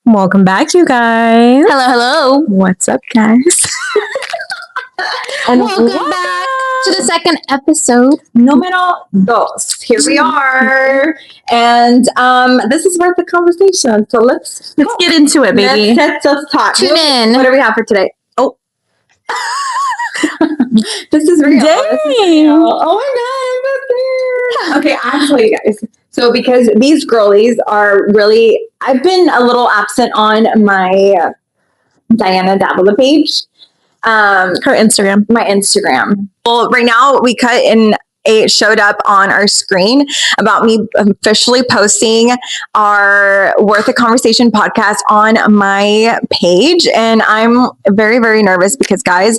Welcome back, you guys. Hello. What's up, guys? And welcome back to the second episode. Numero dos. Here we are. And this is worth the conversation. So let's get into it, baby. Let's talk. Tune in. What do we have for today? Oh. This is real. Oh my God. Okay, actually, guys. So because these girlies are really, I've been a little absent on my Diana Davila page. Her Instagram. My Instagram. Well, right now we cut in. It showed up on our screen about me officially posting our Worth a Conversation podcast on my page. And I'm very, very nervous because, guys,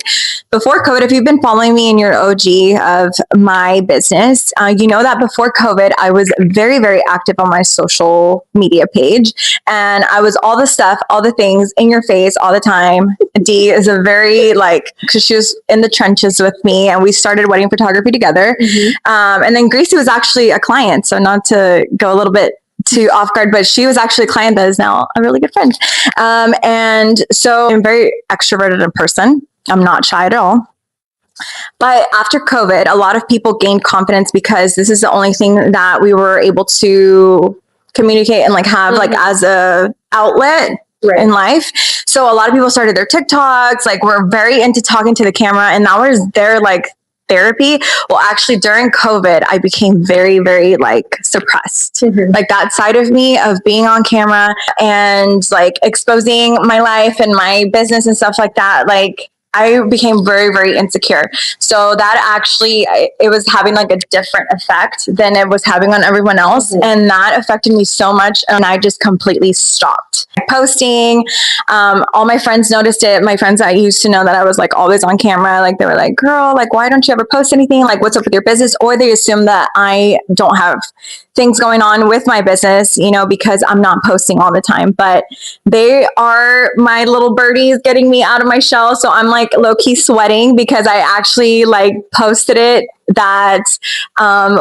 before COVID, if you've been following me and you're OG of my business, you know that before COVID, I was very, very active on my social media page. And I was all the stuff, all the things in your face all the time. Dee is a very, because she was in the trenches with me and we started wedding photography together. Mm-hmm. And then Gracie was actually a client. So not to go a little bit too off guard, but she was actually a client that is now a really good friend. And so I'm very extroverted in person. I'm not shy at all. But after COVID, a lot of people gained confidence because this is the only thing that we were able to communicate and have as a outlet in life. So a lot of people started their TikToks, we're very into talking to the camera, and that was their therapy. Well, actually during COVID, I became very, very suppressed. Mm-hmm. That side of me of being on camera and exposing my life and my business and stuff like that. I became very, very insecure. So that actually, it was having a different effect than it was having on everyone else. Mm-hmm. And that affected me so much. And I just completely stopped posting. All my friends noticed it. My friends that used to know that I was always on camera, they were like, girl, why don't you ever post anything? What's up with your business? Or they assume that I don't have things going on with my business, because I'm not posting all the time. But they are my little birdies getting me out of my shell. So I'm low-key sweating because I actually posted it that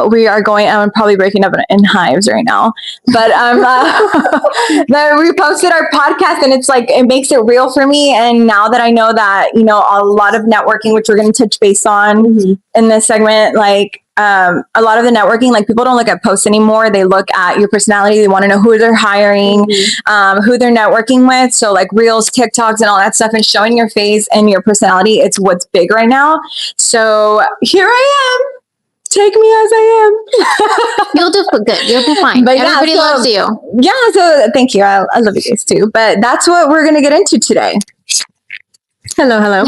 we are going, I'm probably breaking up in hives right now, but that we posted our podcast, and it's it makes it real for me. And now that I know that, a lot of networking, which we're going to touch base on in this segment, a lot of the networking, people don't look at posts anymore. They look at your personality. They want to know who they're hiring, who they're networking with. So Reels, TikToks, and all that stuff, and showing your face and your personality. It's what's big right now. So here I am. Take me as I am. You'll do good. You'll be fine. But everybody loves you. Yeah. So thank you. I love you guys too. But that's what we're going to get into today. Hello.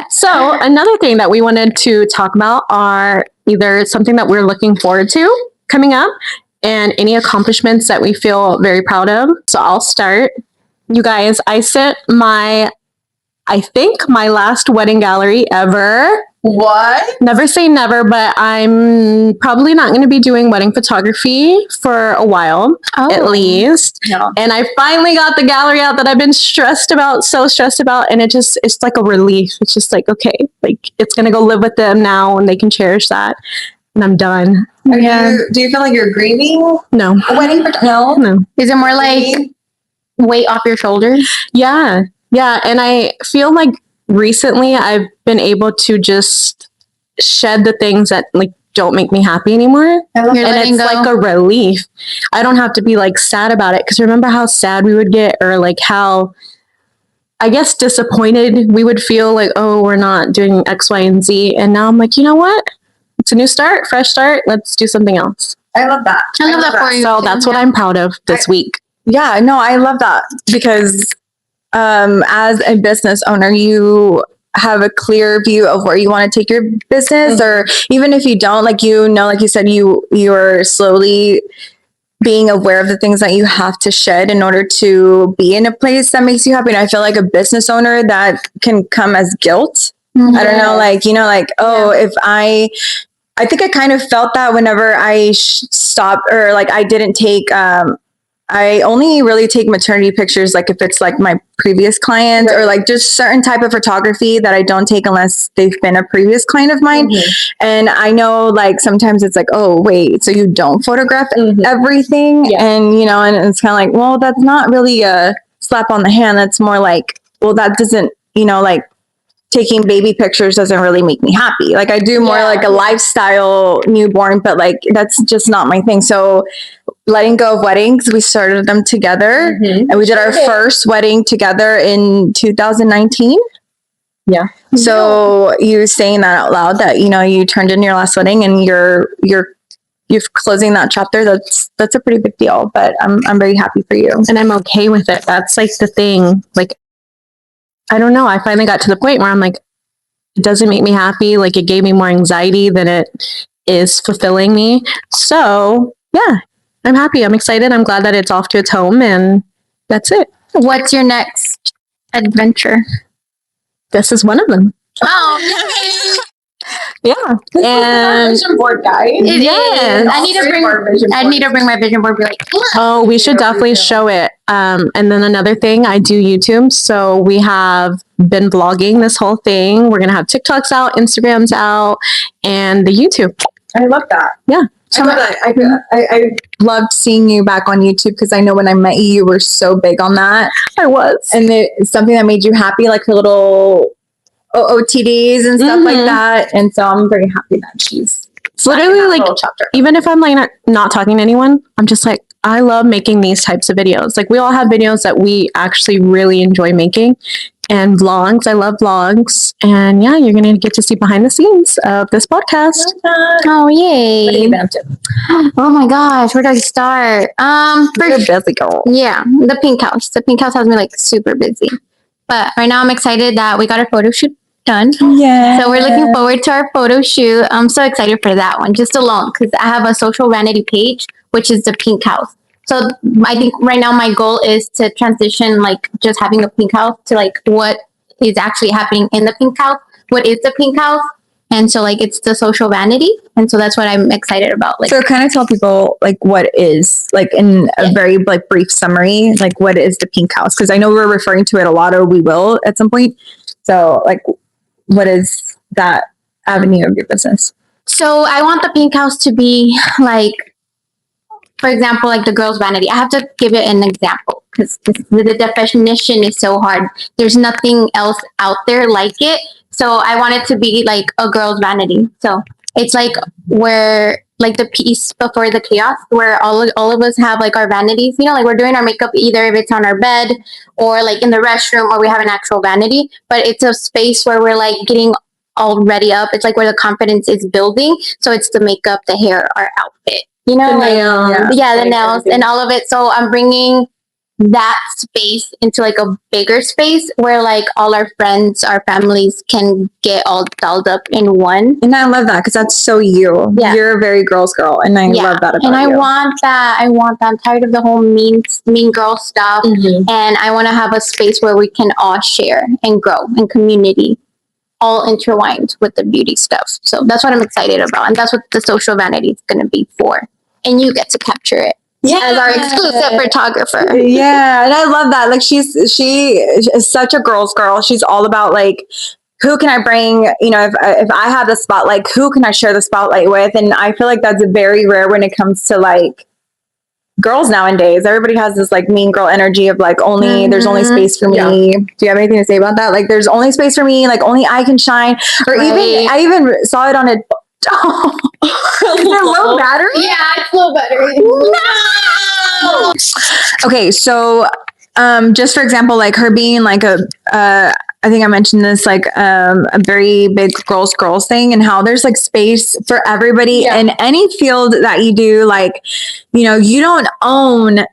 So another thing that we wanted to talk about are either something that we're looking forward to coming up and any accomplishments that we feel very proud of. So I'll start. You guys, I sent my last wedding gallery ever. What? Never say never, but I'm probably not going to be doing wedding photography for a while, at least. No. And I finally got the gallery out that I've been so stressed about. And it's a relief. It's just okay, it's going to go live with them now and they can cherish that. And I'm done. Do you feel like you're grieving? No. A wedding? No. Is it more weight off your shoulders? Yeah. And I feel recently I've been able to just shed the things that don't make me happy anymore. And it's a relief. I don't have to be sad about it. Because remember how sad we would get, or how, I guess, disappointed we would feel oh, we're not doing X, Y, and Z. And now I'm you know what? It's a new start, fresh start. Let's do something else. I love that. I love that for you. So that's what I'm proud of this week. Yeah, no, I love that because as a business owner, you have a clear view of where you want to take your business, or even if you don't, like you said, you are slowly being aware of the things that you have to shed in order to be in a place that makes you happy. And I feel like a business owner, that can come as guilt. Mm-hmm. I don't know, if I think I kind of felt that whenever I stopped, or I didn't take, I only really take maternity pictures if it's my previous client, right, or just certain type of photography that I don't take unless they've been a previous client of mine. Mm-hmm. And I know sometimes it's oh wait, so you don't photograph everything. Yeah. And and it's kind of well, that's not really a slap on the hand. That's more like, well, that doesn't, like taking baby pictures doesn't really make me happy. Like I do more like a lifestyle newborn, but like that's just not my thing. So letting go of weddings, we started them together, and we did our first wedding together in 2019. Yeah. So you saying that out loud, that you turned in your last wedding and you're closing that chapter, that's a pretty big deal. But I'm very happy for you, and I'm okay with it. That's like the thing. Like, I don't know. I finally got to the point where I'm like, it doesn't make me happy. Like it gave me more anxiety than it is fulfilling me. So yeah, I'm happy. I'm excited. I'm glad that it's off to its home, and that's it. What's your next adventure? This is one of them. Oh, yeah. And vision board, guys. Yes. I need to bring my vision board. Be like, oh, we should definitely show it. And then another thing, I do YouTube, so we have been vlogging this whole thing. We're gonna have TikToks out, Instagrams out, and the YouTube. I love that. Yeah. I love that. I loved seeing you back on YouTube, because I know when I met you, you were so big on that. I was. And it's something that made you happy, like her little OOTDs and stuff like that. And so I'm very happy that she's literally like, even if I'm like not talking to anyone, I'm just like, I love making these types of videos. Like we all have videos that we actually really enjoy making, and vlogs. I love vlogs. And yeah, you're going to get to see behind the scenes of this podcast. Oh, yay. What have you been up to? Oh my gosh, where do I start? You're a busy girl. Yeah, the Pink House. The Pink House has me like super busy. But right now I'm excited that we got our photo shoot done. Yeah. So we're looking forward to our photo shoot. I'm so excited for that one, just alone, because I have a Social Vanity page, which is the Pink House. So I think right now my goal is to transition, like just having a Pink House, to like what is actually happening in the Pink House. What is the Pink House? And so like it's the Social Vanity. And so that's what I'm excited about. Like, so kind of tell people like what is, like in a very like brief summary, like what is the Pink House? Because I know we're referring to it a lot, or we will at some point. So like, what is that avenue of your business? So I want the Pink House to be like, for example, like the Girls Vanity. I have to give it an example, because the definition is so hard. There's nothing else out there like it. So I want it to be like a Girls Vanity. So it's like where, like the peace before the chaos, where all of us have like our vanities, like we're doing our makeup, either if it's on our bed or like in the restroom, or we have an actual vanity, but it's a space where we're like getting all ready up. It's like where the confidence is building. So it's the makeup, the hair, our outfit, the nails and all of it. So I'm bringing that space into like a bigger space where like all our friends, our families can get all dolled up in one. And I love that, because that's so you. Yeah. You're a very girls girl, and I love that about you. And I want that. I'm tired of the whole mean girl stuff. And I want to have a space where we can all share and grow in community, all intertwined with the beauty stuff. So that's what I'm excited about. And that's what the Social Vanity is going to be for. And you get to capture it. As our exclusive photographer. Yeah, and I love that. Like she is such a girl's girl. She's all about like, who can I bring? If I have the spotlight, who can I share the spotlight with? And I feel like that's very rare when it comes to like girls nowadays. Everybody has this like mean girl energy of like there's only space for me. Yeah. Do you have anything to say about that? Like there's only space for me. Like only I can shine. Or I even saw it on a. Oh, is it low battery? Yeah, it's low battery. No! Okay, so just for example, like her being like I think I mentioned this, like a very big girls thing, and how there's like space for everybody in any field that you do. Like, you don't own,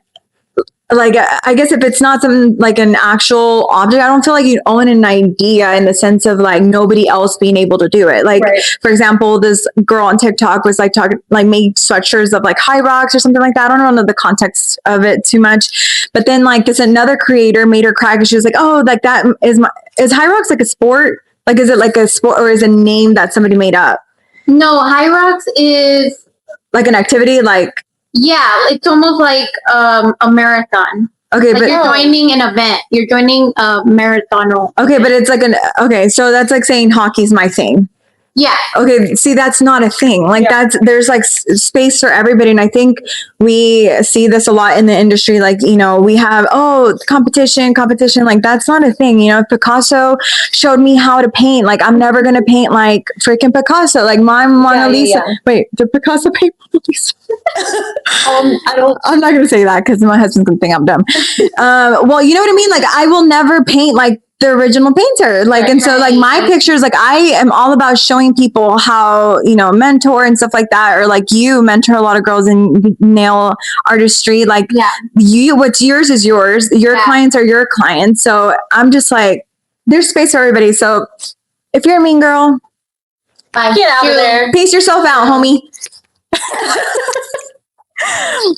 like, I guess if it's not something like an actual object, I don't feel like you own an idea in the sense of like nobody else being able to do it. Like, for example, this girl on TikTok was like made sweatshirts of like High Rocks or something like that. I don't know the context of it too much, but then like this another creator made her cry because she was like, oh, like that is High Rocks like a sport? Like, is it like a sport, or is it a name that somebody made up? No, High Rocks is like an activity, like. Yeah, it's almost like a marathon. Okay, like but you're joining an event. You're joining a marathon. Okay, but it's like so that's like saying hockey's my thing. Yeah. Okay, see, that's not a thing. Like there's like space for everybody. And I think we see this a lot in the industry. Like, you know, we have, competition. Like that's not a thing. You know, if Picasso showed me how to paint, like I'm never going to paint like freaking Picasso. Like my Mona Lisa. Wait, did Picasso paint Mona Lisa? I'm not going to say that because my husband's going to think I'm dumb. Well, you know what I mean? Like I will never paint like the original painter. Like, and so like my pictures, like I am all about showing people how, you know, mentor and stuff like that, or like you mentor a lot of girls in nail artistry. Like what's yours is yours. Your clients are your clients. So I'm just like, there's space for everybody. So if you're a mean girl, get out of there. Pace yourself out, homie.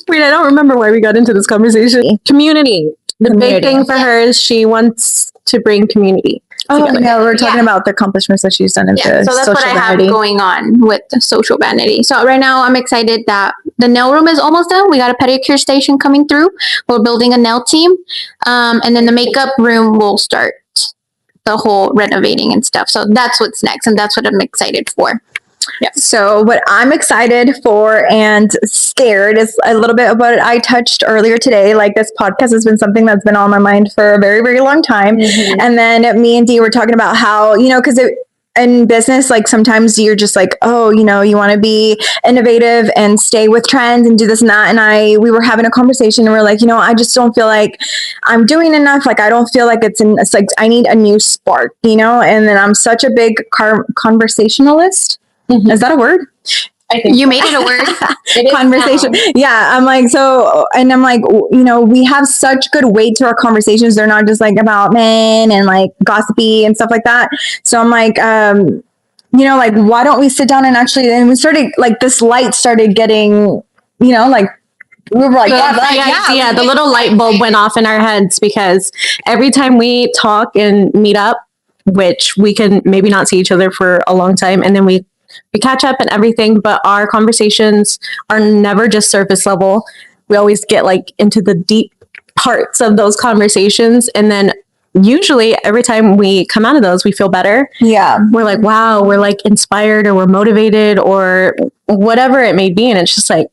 Wait, I don't remember why we got into this conversation. Community. The big thing for her is she wants to bring community. Together. Yeah, we're talking about the accomplishments that she's done. So that's what I have going on with Social Vanity. So right now I'm excited that the nail room is almost done. We got a pedicure station coming through. We're building a nail team. And then the makeup room will start the whole renovating and stuff. So that's what's next. And that's what I'm excited for. Yeah. So what I'm excited for and scared is a little bit of what I touched earlier today. Like this podcast has been something that's been on my mind for a very, very long time. Mm-hmm. And then me and Dee were talking about how, you know, because in business, like sometimes you're just like, oh, you know, you want to be innovative and stay with trends and do this and that. And we were having a conversation and we're like, you know, I just don't feel like I'm doing enough. Like, I don't feel like it's like, I need a new spark, you know? And then I'm such a big conversationalist. Mm-hmm. Is that a word? I think you made it a word. Conversation. Yeah. I'm like, you know, we have such good weight to our conversations. They're not just like about men and like gossipy and stuff like that. So I'm like, you know, like, why don't we sit down and we started like this light started getting, you know, like, we were like, the little light bulb went off in our heads because every time we talk and meet up, which we can maybe not see each other for a long time, and then we catch up and everything, but our conversations are never just surface level. We always get like into the deep parts of those conversations. And then usually every time we come out of those, we feel better. Yeah. We're like, wow, we're like inspired or we're motivated or whatever it may be. And it's just like,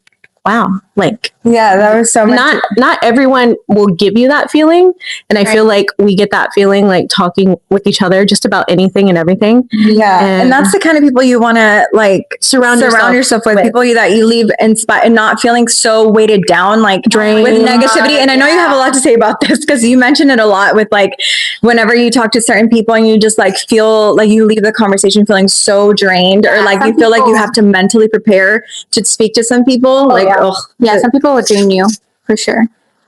wow, like, yeah, that was so much. Not everyone will give you that feeling. And I feel like we get that feeling like talking with each other just about anything and everything. Yeah. And that's the kind of people you want to like surround yourself with. People that you leave inspired and not feeling so weighted down, like drained with negativity. And I know you have a lot to say about this because you mentioned it a lot with like whenever you talk to certain people and you just like feel like you leave the conversation feeling so drained or like you feel like you have to mentally prepare to speak to some people. Some people will drain you for sure.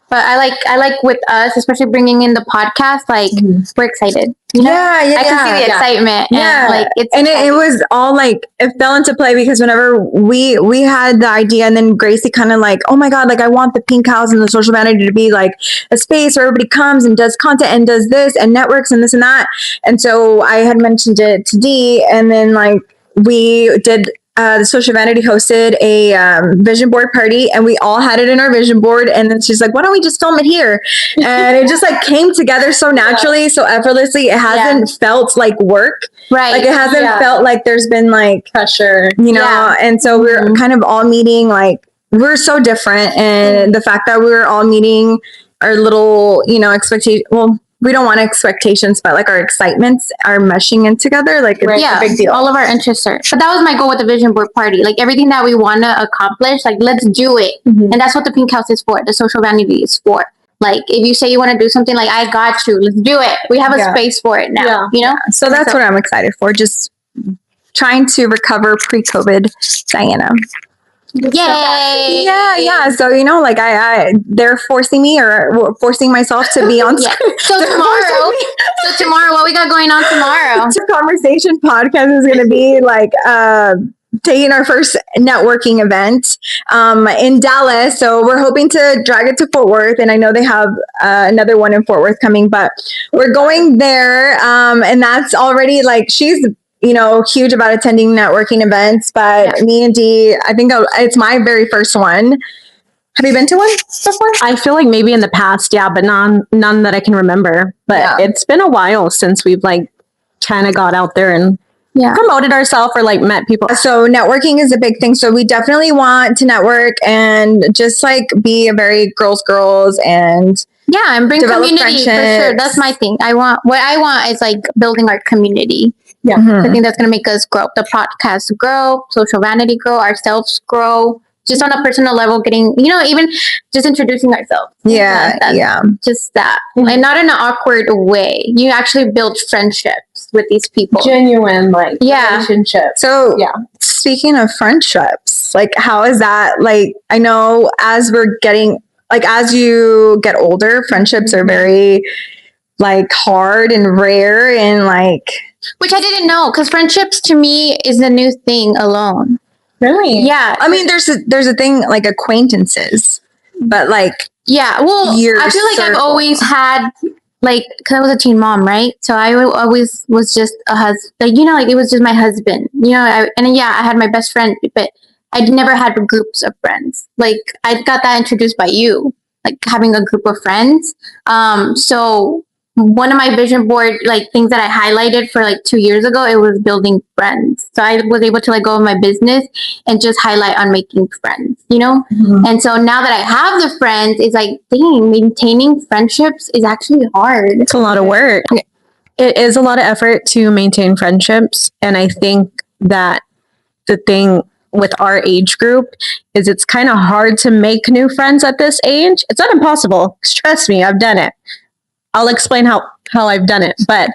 But I like with us, especially bringing in the podcast, like we're excited. You know? I can see the excitement. Yeah. And, like it was all like it fell into play because whenever we had the idea and then Gracie kind of like, oh my God, like I want the Pink House and the Social Vanity to be like a space where everybody comes and does content and does this and networks and this and that. And so I had mentioned it to Dee and then like we did the Social Vanity hosted a vision board party and we all had it in our vision board and then she's like, why don't we just film it here? And it just like came together so naturally, so effortlessly. It hasn't felt like work. Right. Like it hasn't felt like there's been like pressure, you know? And so we're kind of all meeting, like we're so different. And the fact that we're all meeting our little, you know, expectations, well, we don't want expectations, but like our excitements are meshing in together. Like, it's a big deal. All of our interests are. But that was my goal with the vision board party. Like everything that we want to accomplish, like let's do it. And that's what the Pink House is for. The Social Vanity is for. Like if you say you want to do something, like I got you, let's do it. We have a space for it now, you know? So that's what I'm excited for. Just trying to recover pre-COVID Diana. Yay! Yeah. So you know, like they're forcing me or forcing myself to be on screen. So tomorrow, what we got going on tomorrow? The conversation podcast is going to be like taking our first networking event in Dallas. So we're hoping to drag it to Fort Worth, and I know they have another one in Fort Worth coming, but we're going there, and that's already like she's, you know, huge about attending networking events, but me and Dee, I think it's my very first one. Have you been to one before? I feel like maybe in the past, but none that I can remember. But it's been a while since we've like kind of got out there and promoted ourselves or like met people. So networking is a big thing. So we definitely want to network and just like be a very girls and and bring community friendships. for sure. That's my thing. What I want is like building our community. Yeah. I think that's going to make us grow, the podcast grow, Social Vanity grow, ourselves grow, just on a personal level, getting, even just introducing ourselves. Just that. And not in an awkward way. You actually build friendships with these people. Genuine, like, relationships. So, speaking of friendships, like, how is that? Like, I know as you get older, friendships are very, like, hard and rare and, like... Which I didn't know, because friendships to me is a new thing alone. Really? Yeah. I mean, there's a thing like acquaintances, but like... Yeah, well, I feel like I've always had, like, because I was a teen mom, right? So I always was just a husband, like, like it was just my husband, I had my best friend, but I never had groups of friends. Like, I got that introduced by you, like having a group of friends. So one of my vision board, like, things that I highlighted for like 2 years ago, it was building friends. So I was able to let go of my business and just highlight on making friends, And so now that I have the friends, it's like, dang, maintaining friendships is actually hard. It's a lot of work. It is a lot of effort to maintain friendships. And I think that the thing with our age group is it's kind of hard to make new friends at this age. It's not impossible. Trust me, I've done it. I'll explain how I've done it, but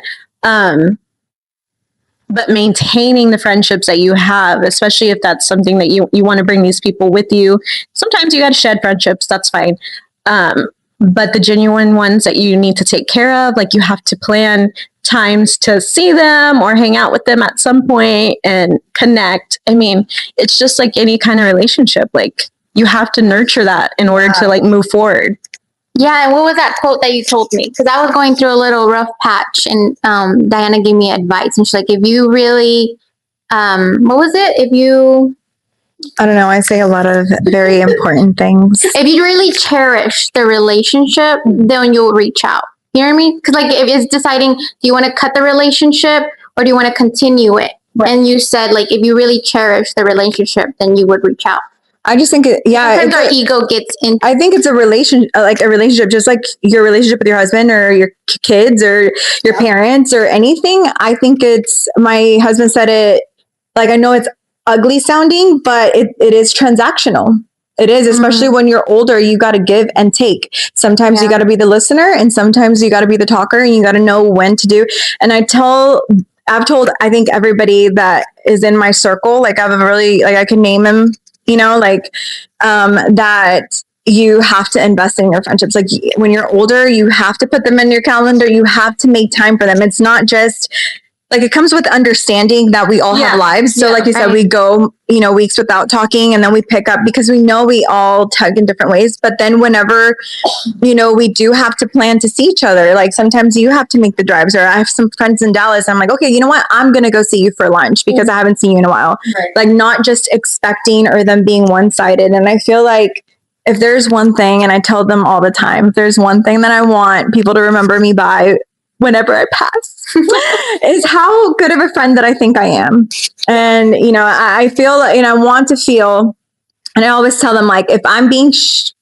maintaining the friendships that you have, especially if that's something that you want to bring these people with you. Sometimes you got to shed friendships. That's fine. But the genuine ones that you need to take care of, like, you have to plan times to see them or hang out with them at some point and connect. I mean, it's just like any kind of relationship. Like, you have to nurture that in order to like move forward. Yeah, and what was that quote that you told me? Because I was going through a little rough patch, and Diana gave me advice, and she's like, if you really, what was it? I don't know, I say a lot of very important things. If you really cherish the relationship, then you'll reach out. You know what I mean? Because like, if it's deciding, do you want to cut the relationship or do you want to continue it? Right. And you said, like, if you really cherish the relationship, then you would reach out. I just think sometimes our ego gets in. I think it's a relationship, just like your relationship with your husband or your kids or your parents or anything. I think my husband said it, like, I know it's ugly sounding, but it is transactional. It is, especially when you're older, you got to give and take. Sometimes you got to be the listener and sometimes you got to be the talker, and you got to know when to do. And I've told, I think, everybody that is in my circle, like, I can name him, that you have to invest in your friendships. Like, when you're older, you have to put them in your calendar. You have to make time for them. It's not just like, it comes with understanding that we all have lives. So like you said, we go, weeks without talking, and then we pick up because we know we all tug in different ways. But then whenever, we do have to plan to see each other, like, sometimes you have to make the drives. Or I have some friends in Dallas, and I'm like, okay, you know what? I'm going to go see you for lunch because I haven't seen you in a while. Right. Like, not just expecting or them being one-sided. And I feel like if there's one thing, and I tell them all the time, if there's one thing that I want people to remember me by whenever I pass, is how good of a friend that I think I am. And, I feel, I want to feel, and I always tell them, like, if I'm being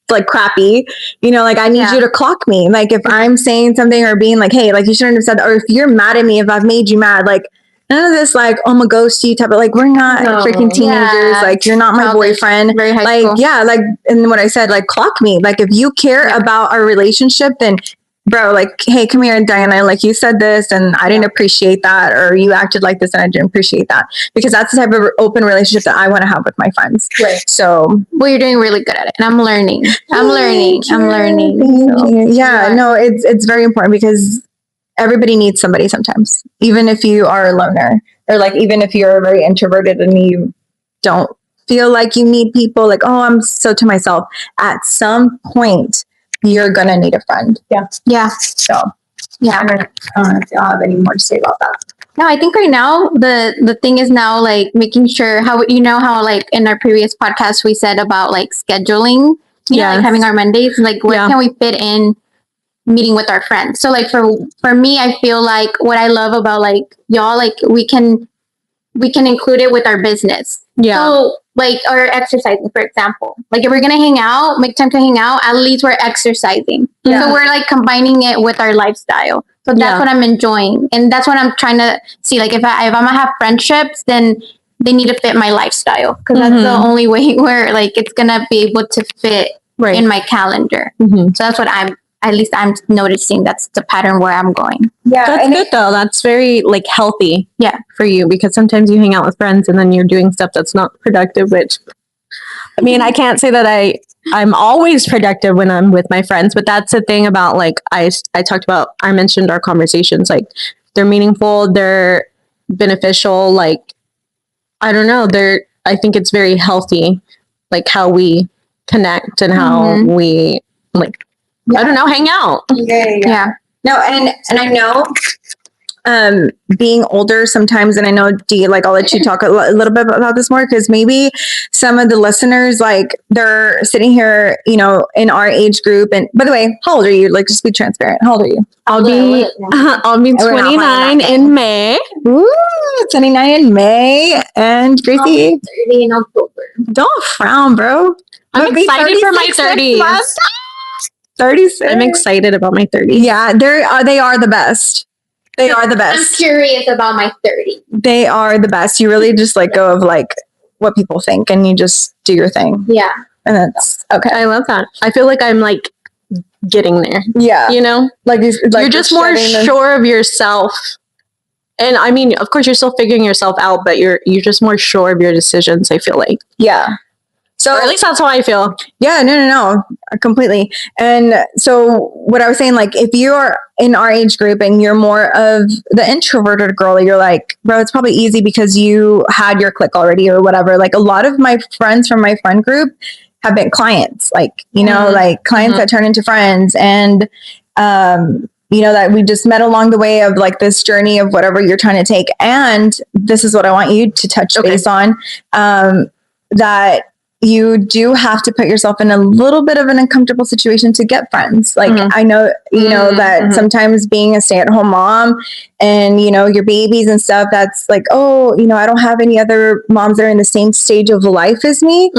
like crappy, like, I need you to clock me. Like, if I'm saying something or being like, hey, like, you shouldn't have said that, or if you're mad at me, if I've made you mad, like, none of this, like, I'm a ghost you type of, like, we're not freaking teenagers. Like, you're not my boyfriend. Like, like, and what I said, like, clock me. Like, if you care about our relationship, then bro, like, hey, come here, Diana, like, you said this and I didn't appreciate that, or you acted like this and I didn't appreciate that, because that's the type of open relationship that I want to have with my friends. Right. So, well, you're doing really good at it, and I'm learning. Thank you. Yeah, no, it's very important, because everybody needs somebody sometimes, even if you are a loner, or like, even if you're very introverted and you don't feel like you need people, like, oh, I'm so to myself. At some point, you're going to need a friend. Yeah. Yeah. So, yeah. I don't know if y'all have any more to say about that. No, I think right now, the thing is now, like, making sure how, how, like, in our previous podcast, we said about, like, scheduling, like, having our Mondays, like, where can we fit in meeting with our friends? So, like, for me, I feel like what I love about, like, y'all, like, we can we can include it with our business. Yeah. So like, or exercising, for example. Like if we're gonna hang out, make time to hang out, at least we're exercising. Yeah. So we're like combining it with our lifestyle. So that's what I'm enjoying. And that's what I'm trying to see. Like if I'm gonna have friendships, then they need to fit my lifestyle. Because that's the only way where like it's gonna be able to fit in my calendar. So that's what I'm noticing. That's the pattern where I'm going. Yeah. That's good though. That's very like healthy. Yeah. For you, because sometimes you hang out with friends and then you're doing stuff that's not productive, which I mean, I can't say that I'm always productive when I'm with my friends, but that's the thing about like, I mentioned our conversations, like they're meaningful, they're beneficial. Like, I don't know. I think it's very healthy, like how we connect and how we like, I don't know, hang out. Yeah. No, and I know being older sometimes, and I know Dee, like I'll let you talk a little bit about this more, because maybe some of the listeners, like they're sitting here, you know, in our age group. And by the way, how old are you? Like, just be transparent. How old are you? I'll be 29 in May. Ooh, 29 in May. And Gracie, 30 in October. don't frown, bro. I'm excited for my 30s. 36. I'm excited about my 30s. Yeah, they are the best. They are the best. I'm curious about my 30. They are the best. You really just let go of like what people think and you just do your thing. Yeah. And that's okay. I love that. I feel like I'm like getting there. Yeah. You know? Like you're just more sure of yourself. And I mean, of course you're still figuring yourself out, but you're just more sure of your decisions, I feel like. Yeah. So or at least that's how I feel. Yeah, no, completely. And so what I was saying, like if you're in our age group and you're more of the introverted girl, you're like, bro, it's probably easy because you had your clique already or whatever. Like a lot of my friends from my friend group have been clients, like, you know, like clients that turn into friends. And, you know, that we just met along the way of like this journey of whatever you're trying to take. And this is what I want you to touch base on, that you do have to put yourself in a little bit of an uncomfortable situation to get friends. Like I know, you know, that sometimes being a stay-at-home mom and, you know, your babies and stuff, that's like, oh, you know, I don't have any other moms that are in the same stage of life as me.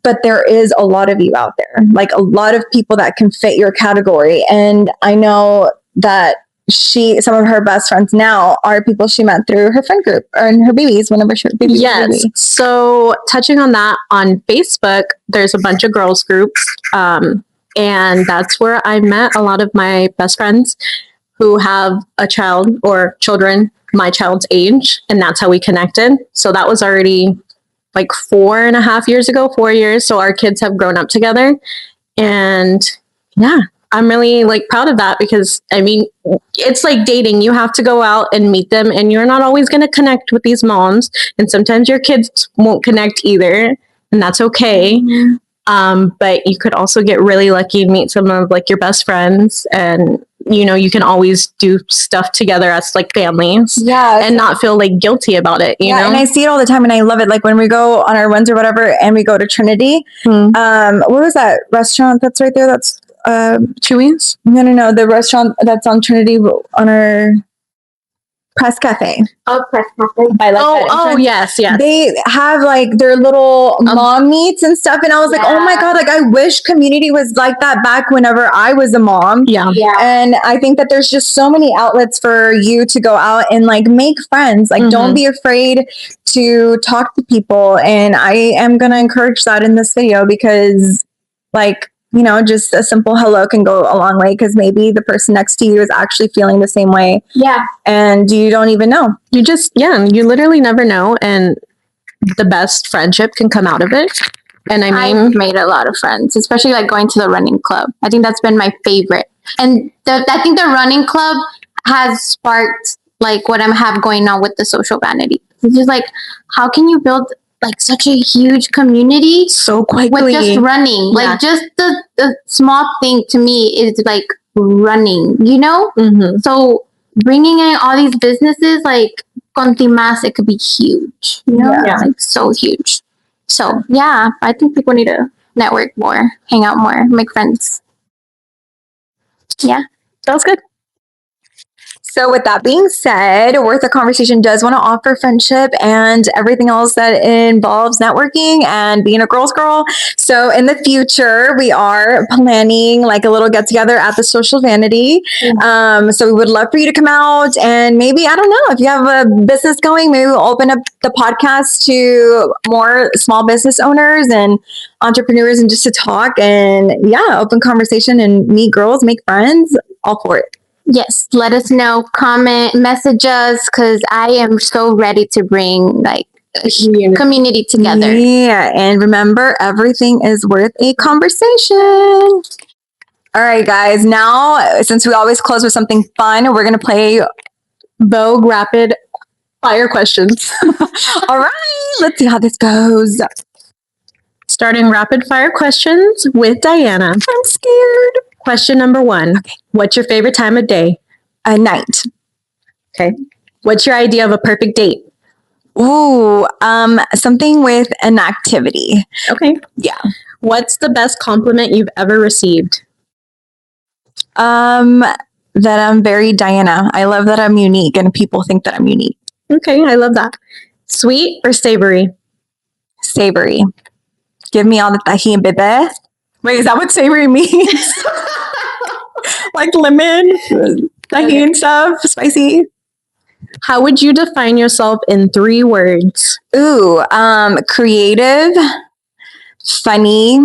But there is a lot of you out there, like a lot of people that can fit your category. And I know that some of her best friends now are people she met through her friend group or in her babies whenever she was baby. Yes. So touching on that, on Facebook, there's a bunch of girls groups. And that's where I met a lot of my best friends who have a child or children my child's age. And that's how we connected. So that was already like 4.5 years ago, 4 years. So our kids have grown up together. And yeah, I'm really like proud of that because I mean, it's like dating. You have to go out and meet them and you're not always going to connect with these moms. And sometimes your kids won't connect either. And that's okay. But you could also get really lucky and meet some of like your best friends and, you know, you can always do stuff together as like families and not feel like guilty about it, you know? And I see it all the time and I love it. Like when we go on our runs or whatever and we go to Trinity, what was that restaurant that's right there? That's Chewy's? No. The restaurant that's on Trinity on our Press Cafe. Oh, Press Cafe. Yes. They have like their little mom meets and stuff. And I was like, oh my God, like I wish community was like that back whenever I was a mom. Yeah. And I think that there's just so many outlets for you to go out and like make friends. Like don't be afraid to talk to people. And I am going to encourage that in this video because like, you know, just a simple hello can go a long way because maybe the person next to you is actually feeling the same way. Yeah. And you don't even know. You you literally never know. And the best friendship can come out of it. And I mean, I've made a lot of friends, especially like going to the running club. I think that's been my favorite. And I think the running club has sparked like what I have going on with the Social Vanity. It's just like, how can you build like such a huge community so quickly with just running? Like just the small thing to me is like running, you know? So bringing in all these businesses like Contimas, it could be huge, you know? Like so huge. So yeah, I think people need to network more, hang out more, make friends. Yeah. That was good. So, with that being said, Worth a Conversation does want to offer friendship and everything else that involves networking and being a girl's girl. So, in the future, we are planning like a little get together at the Social Vanity. So, we would love for you to come out and maybe, I don't know, if you have a business going, maybe we'll open up the podcast to more small business owners and entrepreneurs and just to talk and open conversation and meet girls, make friends, all for it. Yes, let us know, comment, message us, because I am so ready to bring like a community together. Yeah, and remember, everything is worth a conversation. All right, guys. Now, since we always close with something fun, we're gonna play Vogue rapid fire questions. All right, let's see how this goes. Starting rapid fire questions with Diana. I'm scared. Question number 1. Okay. What's your favorite time of day? Night. Okay. What's your idea of a perfect date? Ooh, something with an activity. Okay. Yeah. What's the best compliment you've ever received? That I'm very Diana. I love that I'm unique and people think that I'm unique. Okay, I love that. Sweet or savory? Savory. Give me all the tajín, bebé. Wait, is that what savory means? Like lemon, tajín stuff, spicy. How would you define yourself in 3 words? Ooh, creative, funny,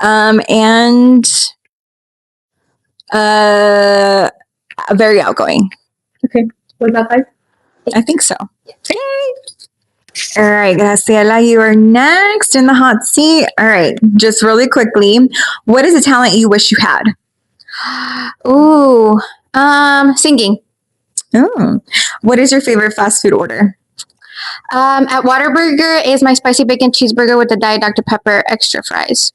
and very outgoing. Okay. What about 5? I think so. Yay. All right, Graciela, you are next in the hot seat. All right, just really quickly, what is a talent you wish you had? Ooh, singing. Oh. What is your favorite fast food order? At Whataburger is my spicy bacon cheeseburger with the Diet Dr. Pepper extra fries.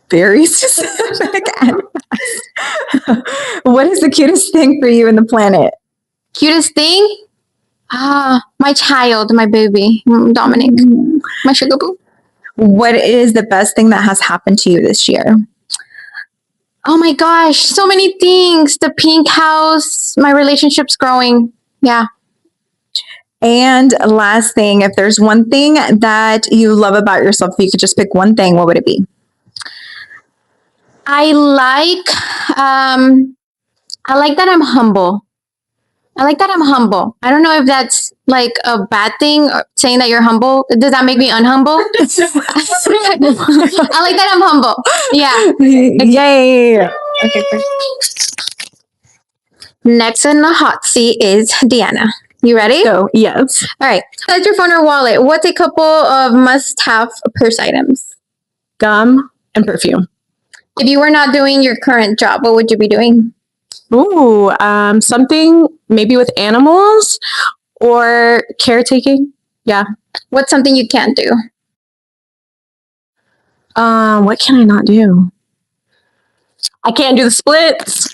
Very specific. What is the cutest thing for you in the planet? Cutest thing? My child, my baby, Dominic, my sugar boo. What is the best thing that has happened to you this year? Oh my gosh, so many things. The pink house, my relationship's growing. Yeah. And last thing, if there's one thing that you love about yourself, if you could just pick one thing, what would it be? I like that I'm humble. I don't know if that's like a bad thing, or saying that you're humble. Does that make me unhumble? I like that I'm humble. Yeah. Yay. Okay, Next in the hot seat is Deanna. You ready? Go. Yes. All right. That's your phone or wallet. What's a couple of must-have purse items? Gum and perfume. If you were not doing your current job, what would you be doing? Ooh, something maybe with animals or caretaking. Yeah. What's something you can't do? What can I not do? I can't do the splits.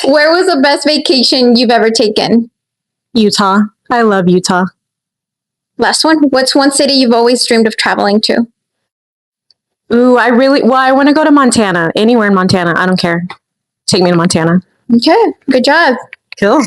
Where was the best vacation you've ever taken? Utah. I love Utah. Last one. What's one city you've always dreamed of traveling to? Ooh, I want to go to Montana. Anywhere in Montana. I don't care. Take me to Montana. Okay. Good job. Cool.